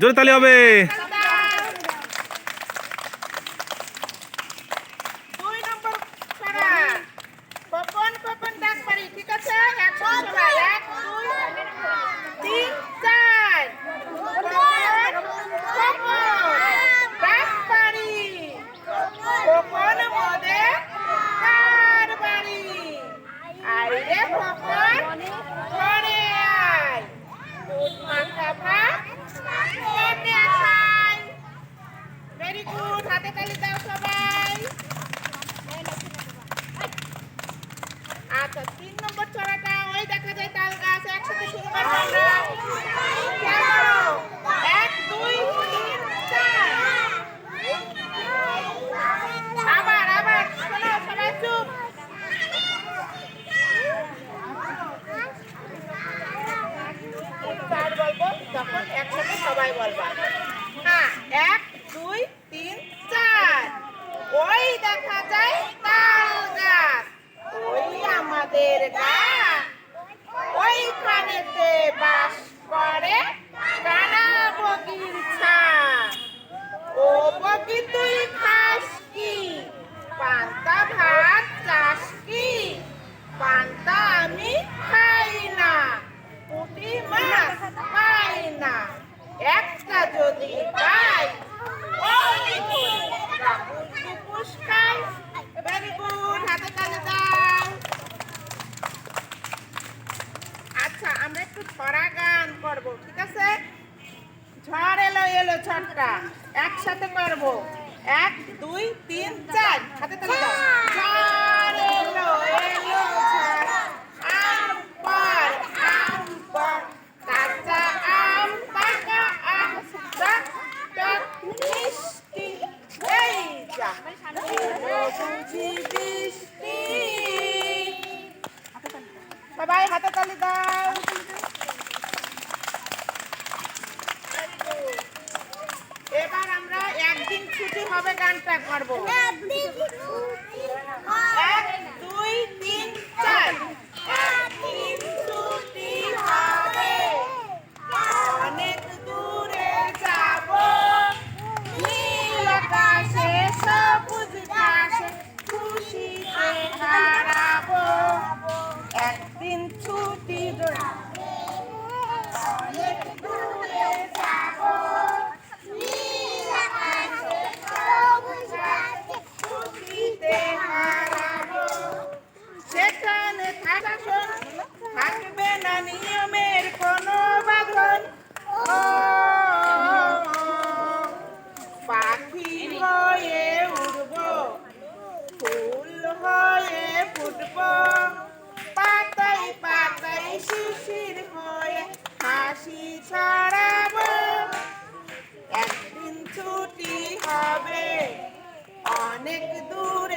জোরে তালি হবে। ভেরি গুড, হাতে তালি দাও সবাই। আচ্ছা, 3 নম্বর ছড়াটা ওই দেখা যায় তাল গাছ। একসাথে শুরু করব আমরা। চলো, 1 2 3 4। আবার শোনো, সবাই চুপ। চার বলবো, তখন একসাথে সবাই বলবা। হ্যাঁ, 1 2 3 4। ওই দেখা যায় তাল গাছ, ওই আমাদের গাছ, ওইখানেতে বাস করে কানা বগির ছানা। ও বগি তুই খাস কি? পান্তা ভাত চাস কি? পান্তা আমি খাই না, পুঁটি মাছ খাই না, একটা যদি পাই অনেক টুকুস খাই। ভেরি গুড, হাতে তালি দাও। আচ্ছা, আমরা একটু ছড়া গান করবো, ঠিক আছে? ঝড় এলো এলো ঝড়টা একসাথে করবো। 1 2 3 4, হাতে তালি দাও। ঝড় এলো এলো ঝড়, আম পর আম পর, কাঁচা আম পাকা আম, টক টক মিষ্টি, এই যা বুঝি বৃষ্টি। সবাই হাতে তালি দাও। এবার আমরা একদিন ছুটি হবে গানটা করবো। 1 2 3 4। একদিন ছুটি হবে, অনেক দূরে যাব, নীল আকাশে সবুজ ঘাসে খুশিতে হারাবো। একদিন ছুটি অনেক দূরে যাব, নীল আকাশে সবুজ ঘাসে খুশিতে হারাবো। সেখানে থাকবে না নিয়মের কোনো বাঁধন। ও পাখি হয়ে উড়বো, ফুল হয়ে ফুটবো, পাতায় পাতায় শিশির হয়ে হাসি ছড়াবো। একদিন ছুটি হবে, অনেক দূরে